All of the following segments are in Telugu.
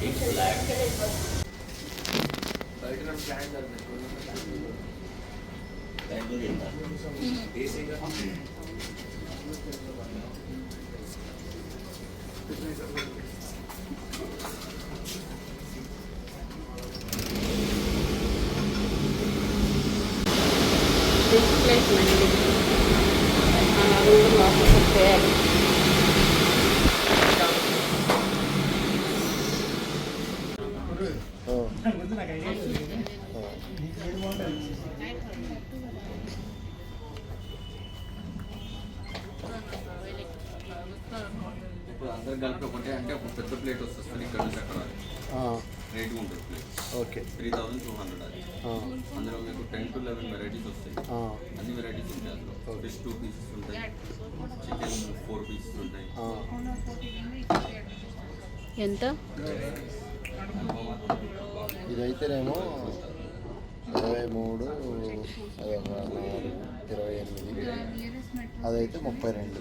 It's black. Tandoori ఉందా? ఏసీగా ప్లేట్ మండి లోపలికి చేయాలి. ఇప్పుడు అందరు కలిపి ఒకటే అంటే ఒక పెద్ద ప్లేట్ వస్తుంది ఇక్కడ నుంచి అక్కడ రేట్గా ఉంటుంది ప్లేట్. ఓకే 3200 అది. అందులో మీకు 10 to 11 వెరైటీస్ వస్తాయి. అన్ని వెరైటీస్ ఉంటాయి అందులో. ఫిష్ 2 pieces ఉంటాయి, చికెన్ 4 pieces ఉంటాయి. ఎంత? ఇదైతేనేమో 23, 28, అదైతే 32.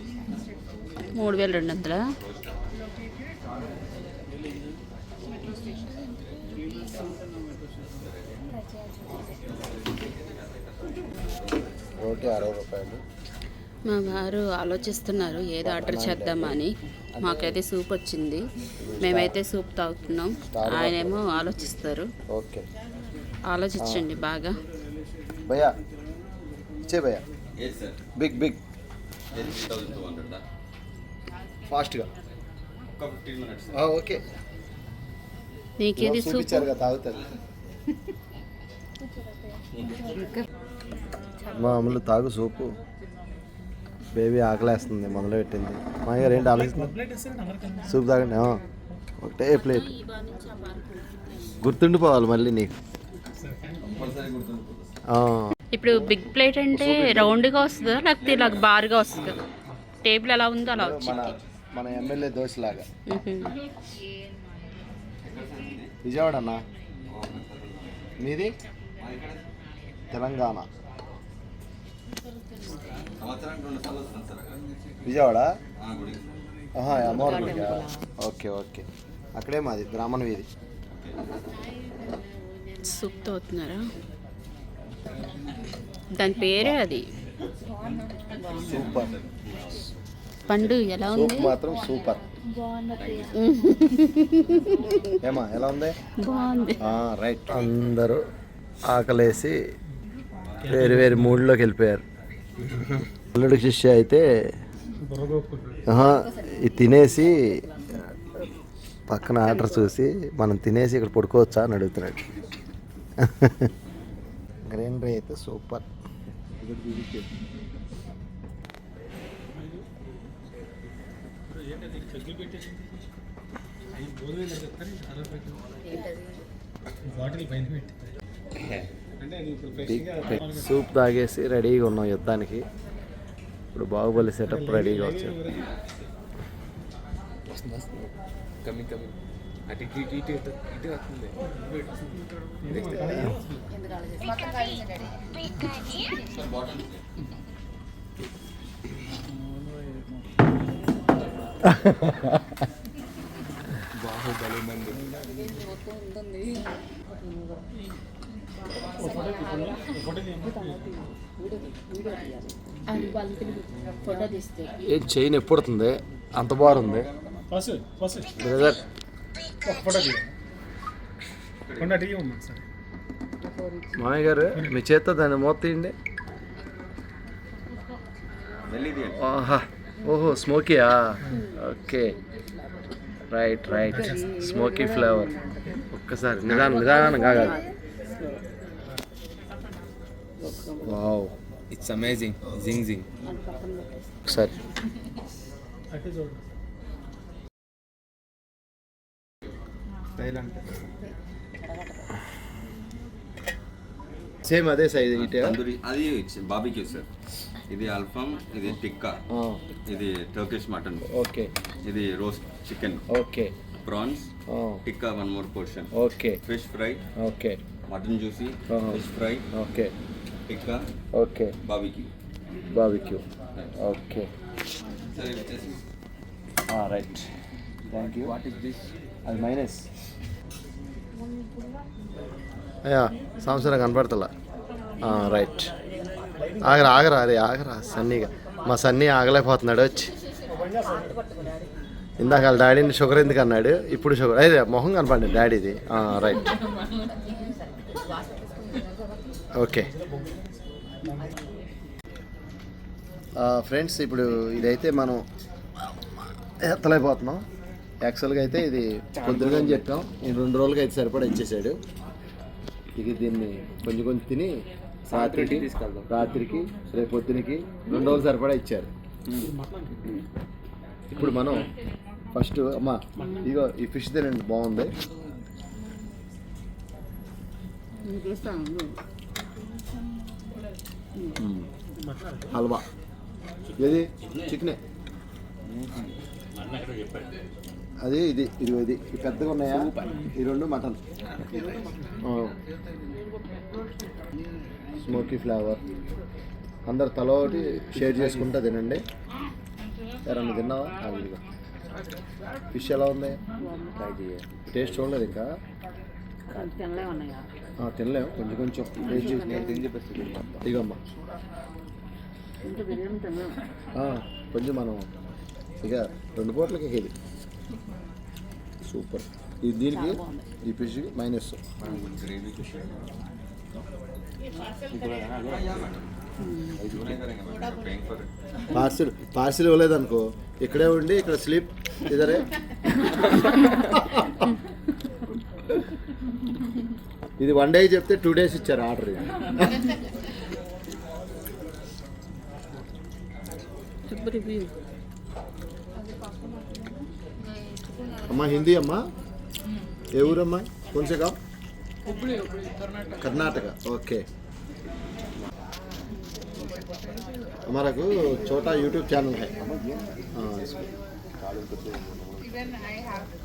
3200. రోటీ 60 రూపాయలు. మా వారు ఆలోచిస్తున్నారు ఏదో ఆర్డర్ చేద్దామని. మాకైతే సూప్ వచ్చింది, మేమైతే సూప్ తాగుతున్నాం. ఆయనేమో ఆలోచిస్తారు. ఓకే, ఆలోచించండి బాగా. భయ్యా ఇచ్చే భయ్యా. ఏది సార్? బిగ్ 3200 ఫాస్ట్గా. ఒక 15 minutes. ఓకే, నీకేది సూప్? ఇచ్చారుగా తాగుతుంది. మామూలు తాగు సూపు. బేబీ ఆకలేస్తుంది, మొదలు పెట్టింది. మా గారు ఏంటి ఆలోచిస్తుంది? సూప్ తాగండి. ఒకటే ప్లేట్. గుర్తుండిపోవాలి మళ్ళీ నీకు. ఇప్పుడు బిగ్ ప్లేట్ అంటే రౌండ్గా వస్తుందా లేకపోతే ఇలా బార్గా వస్తుందా? టేబుల్ ఎలా ఉందో అలా వచ్చింది. మన ఎమ్మెల్యే దోశలాగా. విజయవాడ అన్న, మీది తెలంగాణ. విజయవాడ. అమ్మవారి గుడిగా? ఓకే ఓకే, అక్కడే మాది బ్రాహ్మణ వీధి. సూప్తో అవుతున్నారా? దాని పేరే అది. సూపర్ పండు ఎలా సూప్ ఉంది? మాత్రం సూపర్. ఏమా ఎలా ఉంది? బాగుంది. రైట్. అందరూ ఆకలేసి వేరు వేరు మూడ్లోకి వెళ్ళిపోయారు. అల్లుడి శిష్య అయితే ఇది తినేసి పక్కన ఆర్డర్ చూసి మనం తినేసి ఇక్కడ పడుకోవచ్చా అని అడుగుతున్నాడు. గ్రీనరీ అయితే సూపర్. సూప్ తాగేసి రెడీగా ఉన్నాం యుద్ధానికి. ఇప్పుడు బాహుబలి సెటప్ రెడీగా వచ్చాడు. బాహుబలి మంది ఏం చైన్ ఎప్పుడుతుంది? అంత బాగుంది బ్రదర్. మామయ్య గారు మీ చేత్తో దాన్ని మూత తీయండి. ఓహో స్మోకీయా? Okay, right right, smoky flavour. ఒక్కసారి నిదానం కాగాలి. Wow, it's amazing. జింగ్ ఒకసారి సేమ్ అదే సైజ్. తందూరి అది బాబీక్యూ సార్. ఇది అల్ఫామ్, ఇది టిక్కా, ఇది టర్కిష్ మటన్, ఓకే, ఇది roast chicken, okay, prawns, tikka 1 more portion, okay, fish fry, okay, mutton juicy, fish fry, okay, tikka, okay, barbecue. Okay, sir ఇది వచ్చేసి right. Thank you. What is this? అది మైనస్. అయ్యా సంవత్సరం కనపడతలా. రైట్. ఆగరా అరే ఆగరా సన్నీగా. మా సన్నీ ఆగలేకపోతున్నాడు వచ్చి. ఇందాక వాళ్ళ డాడీని షుగర్ ఎందుకు అన్నాడు, ఇప్పుడు షుగర్. అదే మొహం కనపడండి డాడీది. రైట్. ఓకే ఫ్రెండ్స్, ఇప్పుడు ఇదైతే మనం ఎత్తలేకపోతున్నాం. యాక్చువల్గా అయితే ఇది పొద్దునగా అని చెప్పాం, నేను 2 రోజులకి అయితే సరిపడా ఇచ్చేసాడు. ఇక దీన్ని కొంచెం కొంచెం తిని రాత్రికి రేపు పొద్దునకి 2 రోజులు సరిపడా ఇచ్చారు. ఇప్పుడు మనం ఫస్ట్ అమ్మా ఇగో ఈ ఫిష్ తినండి, బాగుంది. హల్వా ఏది చికెనే అది ఇది పెద్దగా ఉన్నాయా ఈ 2 మటన్. Smoky flavour. అందరు తల ఒకటి షేర్ చేసుకుంటా తినండి. ఎవరన్నా తిన్నావా? ఇదిగో ఫిష్ ఎలా ఉంది, టేస్ట్ చూడలేదు ఇంకా. తినలేము, కొంచెం కొంచెం టేస్ట్ చేసి ఇగమ్మా. కొంచెం మనం ఇక 2 పూటలకి ఇది సూపర్. ఇది దీనికి ఈ ఫిష్ మైనస్. పార్సిల్ ఇవ్వలేదనుకో, ఇక్కడే ఉండి ఇక్కడ స్లీప్ ఇదరే. ఇది 1 డే చెప్తే 2 days ఇచ్చారు ఆర్డర్. అమ్మా హిందీ అమ్మా, ఏ ఊరమ్మా? కొంచెం कर्नाटक. ओके, हमारा को छोटा यूट्यूब चैनल है.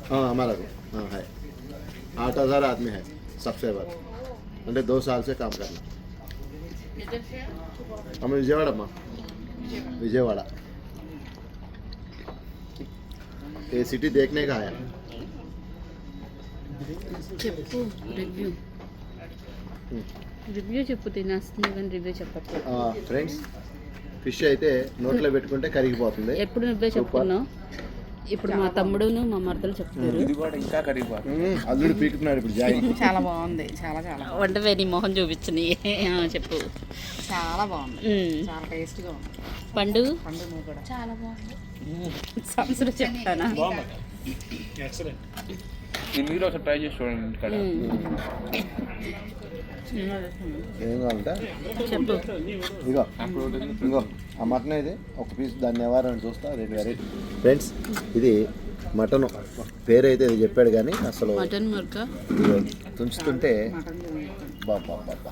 हाँ हमारा को है 8,000 आदमी है सब्सक्राइबर. అంటే 2 साल से काम करना. हम विजयवाड़ा अम्मा, विजयवाड़ा ये सिटी देखने का आया. చెప్పు రివ్యూ చెప్పు. తినేస్తుంది కానీ రివ్యూ చెప్పట్లేదు. ఫ్రెండ్స్, ఫిష్ అయితే నోట్లో పెట్టుకుంటే కరిగిపోతుంది. ఎప్పుడు నువ్వే చెప్పుకున్నావు, ఇప్పుడు మా తమ్ముడును మా మరదలు చెప్తారు. ఇది కూడా ఇంకా కరిగిపోతుంది. అల్లుడు పీకుతున్నాడు ఇప్పుడు జాయిన్. చాలా బాగుంది, చాలా చాలా వంటవే నీ మొహం చూపించని చెప్పు. చాలా బాగుంది, చాలా టేస్ట్గా ఉంది. పండు నువ్వు కూడా చాలా బాగుంది. సంవత్సరం చెప్తానా? మీరు ఒకసారి ట్రై చేసి చూడండి ఇక్కడ. ఏం కావాలంటే చెప్పు. ఇగో ఇగో ఆ మటన్ ఇది ఒక పీస్, దాన్ని ఎవరని చూస్తా. 2 వెరైటీ ఫ్రెండ్స్. ఇది మటన్ పేరు అయితే ఇది చెప్పాడు కానీ అసలు మటన్ మరక ఇగో తుంచుతుంటే బాబా బాబా,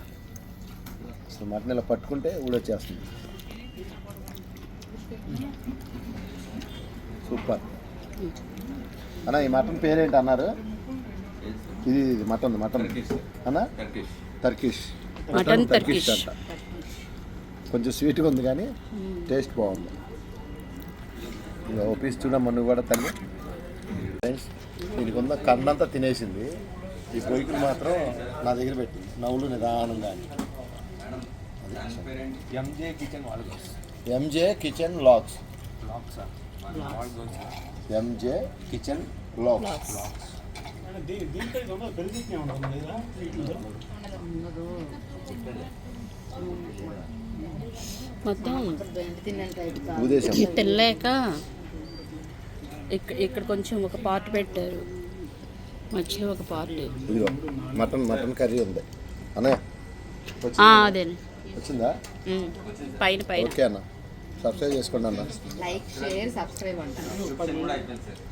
అసలు మటన్ ఇలా పట్టుకుంటే ఊడొచ్చేస్తుంది. సూపర్ అన్న. ఈ మటన్ పేరేంటి అన్నారు? ఇది మటన్ అన్న, టర్కిష్ మటన్ టర్కిష్ అంట. కొంచెం స్వీట్గా ఉంది కానీ టేస్ట్ బాగుంది. ఇక ఓ పీస్ చూడమ్మా నువ్వు కూడా తల్లి. ఫ్రెండ్స్, దీనికి ఉన్న కన్నంతా తినేసింది. ఈ పొయ్యికి మాత్రం నా దగ్గర పెట్టింది, నవ్వులు నిదానంగా. MJ kitchen logs. MJ kitchen logs. మొత్తం ఉదేశం తినలేక ఇక్కడ కొంచెం ఒక పార్ట్ పెట్టారు, మధ్యలో ఒక పార్ట్. ఇదిగో మటన్ కర్రీ ఉంది అన్నయ్య. అదే వచ్చిందా? పైన ఓకే అన్న, సబ్స్క్రైబ్ చేసుకోండి అన్న. లైక్ షేర్ సబ్స్క్రైబ్ అంటారు.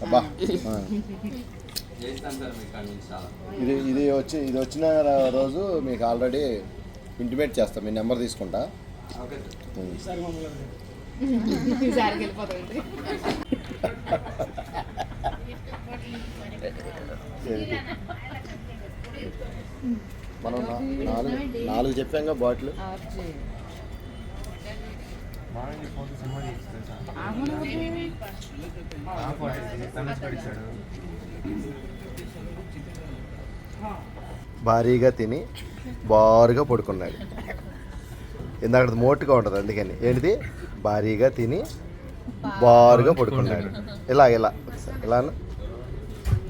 అబ్బా, చేస్తాను సార్ మీకు అన్ని చాలా. ఇది వచ్చిన రోజు మీకు ఆల్రెడీ ఇంటిమేట్ చేస్తాను. మీ నెంబర్ తీసుకుంటా. Okay sir. ఈసారికి వెళ్ళిపోతుంది. మనం 4 చెప్పాంగా బాటిల్. భారీగా తిని బారుగా పడుకున్నాడు. ఇందాక మోటుగా ఉంటుంది అందుకని. ఏంటిది? భారీగా తిని బారుగా పడుకున్నాడు. ఇలా ఇలా ఇలా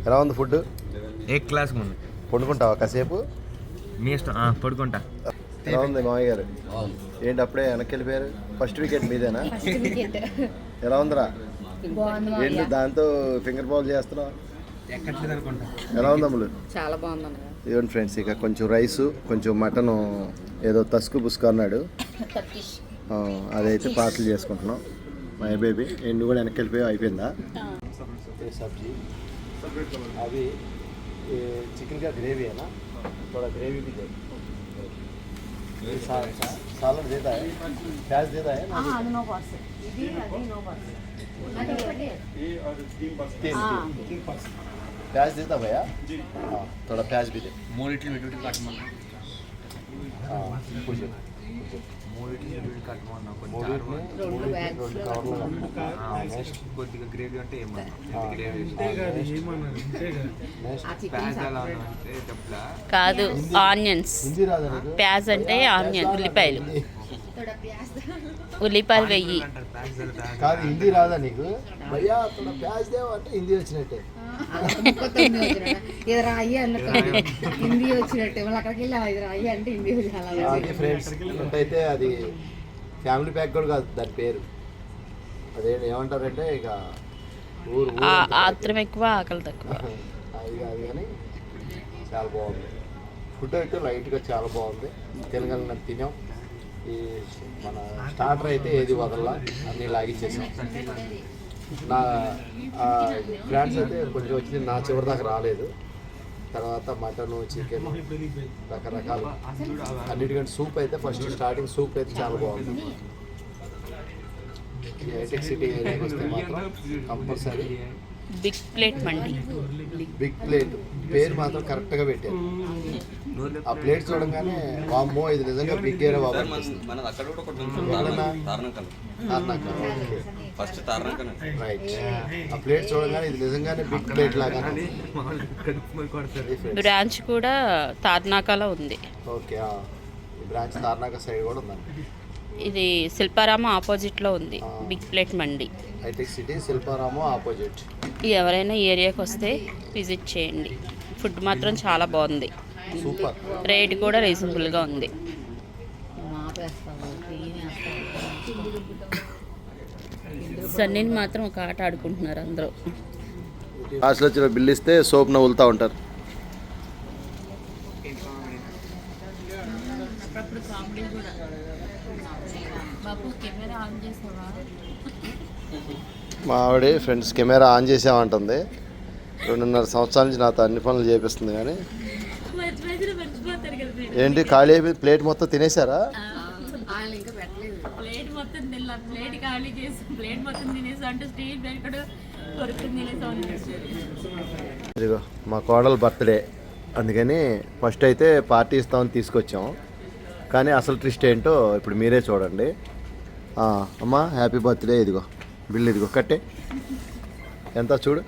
ఎలా ఉంది ఫుడ్? ఏ క్లాస్ ముందు పండుకుంటావా కాసేపు? మీ ఇష్టం, పడుకుంటా. ఎలా ఉంది మామయ్య గారు? ఏంటి అప్పుడే వెనక్కి వెళ్ళిపోయారు? ఫస్ట్ వికెట్ మీదేనా? ఎలా ఉందిరా? ఏంటి దాంతో ఫింగర్ బాల్ చేస్తున్నావు? ఎక్కట్లేదు అనుకుంటా. ఎలా ఉంది అమ్ములు? చాలా బాగుంది. ఇవ్వండి ఫ్రెండ్స్, ఇక కొంచెం రైసు, కొంచెం మటను ఏదో తస్కు పుస్కు అన్నాడు, అదైతే పార్సల్ చేసుకుంటున్నాం. మై బేబీ ఎండు కూడా వెనక్కి వెళ్ళిపోయి అయిపోయిందా? సబ్జీ అవి చికెన్ का ग्रेवी है ना, थोड़ा ग्रेवी भी दे. सालन देता है, प्याज देता है ना? అది నో పార్స్. ఇది అది నో పార్స్. तीन प्याज देता भैया? हाँ थोड़ा प्याज भी दे. మూడిట్లు మిడిల్ కట్టమన్నా. हाँ कुछ మూడిట్లు మిడిల్ కట్టమన్నా. రెండు బ్యాగ్స్ నెక్స్ట్ కొద్దిగా గ్రేవీ అంటే ఏమన్నా గ్రేవీ ఆ చికెన్ ప్యాజ్ ఎలా అంటే చెప్పలా. కాదు, ఆనియన్స్. हिंदी राधा नहीं ప్యాజ్ అంటే ఆనియన్, ఉల్లిపాయలు. ఉల్లిపాయలు వెయ్యి. కాదు హిందీ రాదా నీకు? భయ్యా తోడ ప్యాజ్ దేవ్ అంటే హిందీ వచ్చినట్టే. ఇది రాయి అనుకోండి, హిందీ వచ్చినట్టు. మళ్ళీ అక్కడికి వెళ్ళి ఇది రాయి అంటే హిందీ అది వచ్చి ఫ్రెండ్స్ అయితే అది ఫ్యామిలీ ప్యాక్ కూడా కాదు దాని పేరు. అదే ఏమంటారంటే ఇక ఊరు ఆత్రం ఎక్కువ, ఆకలి తక్కువ. అది కాదు కానీ చాలా బాగుంది ఫుడ్ అయితే. లైట్గా చాలా బాగుంది, తినగలిగిన తినాం. ఈ మన స్టార్టర్ అయితే ఏది వదల్లా, అన్నీ లాగిచ్చేసాం. నా ఫ్రాన్స్ అయితే కొంచెం వచ్చింది, నా చివరి దాకా రాలేదు. తర్వాత మటను, చికెన్, రకరకాలు అన్నిటికంటే సూప్ అయితే ఫస్ట్ స్టార్టింగ్ సూప్ అయితే చాలా బాగుంది. హైటెక్ సిటీ ఏరియాకి వస్తే మాత్రం కంపల్సరీ బిగ్ ప్లేట్ మండి. బిగ్ ప్లేట్ పేరు మాత్రం కరెక్ట్గా పెట్టారు. ఆ ప్లేట్ చూడంగానే వామ్మో ఇది నిజంగా బిగ్ ఏరియా బాబు అనిపిస్తుంది. మనది అక్కడ కూడా ఒకటి ఉంది, ఎక్కడన్నా? తారణకల్. ఫస్ట్ తారణకల్. రైట్. ఆ ప్లేట్ చూడంగానే ఇది నిజంగానే బిగ్ ప్లేట్ లాగానే ఉంది. బ్రాంచ్ కూడా తార్నాకలో ఉంది. ఓకే, ఈ బ్రాంచ్ తార్నాక సైడ్ కూడా ఉందండి. ఇది శిల్పారామ ఆపోజిట్లో ఉంది బిగ్ ప్లేట్ మండి. Hitec City Shilparamam opposite. ఎవరైనా ఈ ఏరియాకి వస్తే విజిట్ చేయండి. ఫుడ్ మాత్రం చాలా బాగుంది, సూపర్. రేట్ కూడా రీజనబుల్గా ఉంది. సన్నీని మాత్రం ఒక ఆట ఆడుకుంటున్నారు అందరూ. లాస్ట్లో వచ్చిన బిల్ ఇస్తే సోప్ నవ్వులుతూ ఉంటారు. మా ఆవిడ ఫ్రెండ్స్ కెమెరా ఆన్ చేసామంటుంది. 2.5 సంవత్సరాల నుంచి నాతో అన్ని పనులు చేపిస్తుంది. కానీ ఏంటి ఖాళీ అయిపోయి ప్లేట్ మొత్తం తినేసారా? ఇంకా పెట్టలేదు. ప్లేట్ మొత్తం ప్లేట్ ఖాళీ చేసి ప్లేట్ మొత్తం తినేసి అంటే స్టీల్ ప్లేట్ కూడా కొరుకుని తినేసి. ఇదిగో మా కోడలు బర్త్డే, అందుకని ఫస్ట్ అయితే పార్టీ ఇస్తామని తీసుకొచ్చాం. కానీ అసలు ట్విస్ట్ ఏంటో ఇప్పుడు మీరే చూడండి. అమ్మా హ్యాపీ బర్త్డే. ఇదిగో బిల్, ఇదిగో కట్టే. ఎంత చూడు,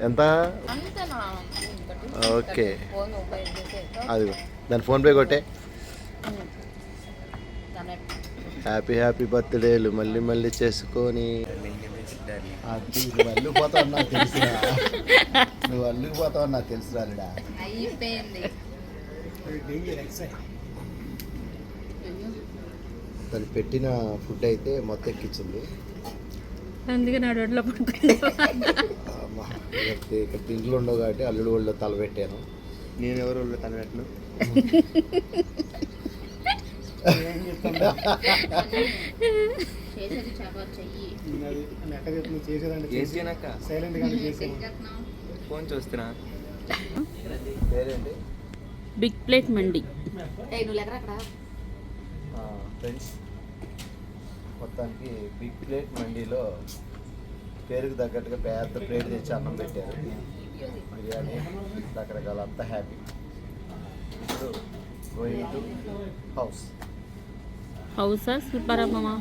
ఎంత? ఓకే, అదిగో దాని ఫోన్పే కొట్టే. హ్యాపీ బర్త్డేలు మళ్ళీ మళ్ళీ చేసుకొని. నువ్వు అల్లుకుపోతావు నాకు తెలుసురా, నువ్వు అల్లుకుపోతావు నాకు తెలుసు రాలేడా. తను పెట్టిన ఫుడ్ అయితే మొత్తం ఎక్కించింది. అందుకే నా డొడ్లో పడుతుంది. ఇక్కడ ఇంట్లో ఉండవు కాబట్టి అల్లుడు వాళ్ళు తలపెట్టాను. నేను ఎవరు వాళ్ళు తలపెట్టను. ఫోన్ చూస్తున్నా. పేరేంటి? బిగ్ ప్లేట్ మండి. ఫ్రెండ్స్ మొత్తానికి బిగ్ ప్లేట్ మండీలో పేరుకు తగ్గట్టుగా పెద్ద ప్లేట్ తెచ్చి అన్నం పెట్టారు, బిర్యానీ, రకరకాల. అంతా హ్యాపీ. ఇప్పుడు గోయింగ్ టు హౌసా శిల్పారామమా?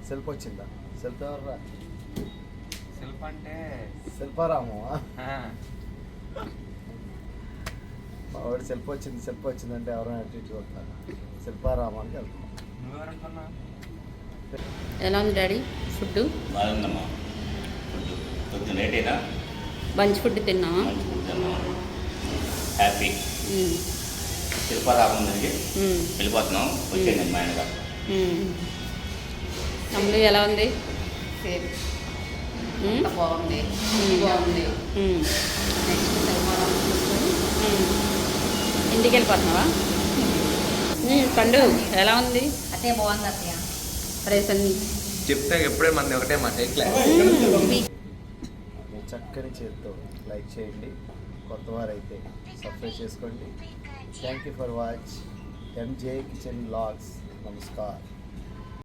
సెల్ఫ్ వచ్చిందా? సెల్ఫ్ ఎవర్రా? శిల్ప అంటే శిల్పారామం ఆ, మా వాడు శిల్ప వచ్చింది అంటే ఎవరైనా అటు ఇటు కొడతారు. శిల్పారామానికి వెళ్తాం. నువ్వెవరనుకున్నా ఎలా ఉంది డాడీ ఫుడ్? బాగుందమ్మా ఫుడ్ కొంచెం లేట్ అయినా మంచి ఫుడ్ తిన్నావా? మంచి ఫుడ్ తిన్నాం హ్యాపీ మ్మ్. శిల్పారామం దగ్గరికి మ్మ్. వెళ్ళిపోతున్నాం వచ్చేయండి మా ఆయన గారు మ్మ్. తమ్ముడు ఎలా ఉంది? సేమ్ మ్మ్? బాగుంది మ్మ్. బాగుంది మ్మ్. నెక్స్ట్ శిల్పారామం చూసుకొని మ్మ్. ఇంటికి వెళ్ళిపోతున్నావా? పండు ఎలా ఉంది? అదే బాగుంది అత్తయ్య. రైస్ అన్ని చెప్తే ఎప్పుడే మంది ఒకటే మాట ఎట్లా మీ చక్కని చేతితో లైక్ చేయండి. కొత్త వారైతే సబ్స్క్రైబ్ చేసుకోండి. Thank you for watch MJ kitchen vlogs. నమస్కారం.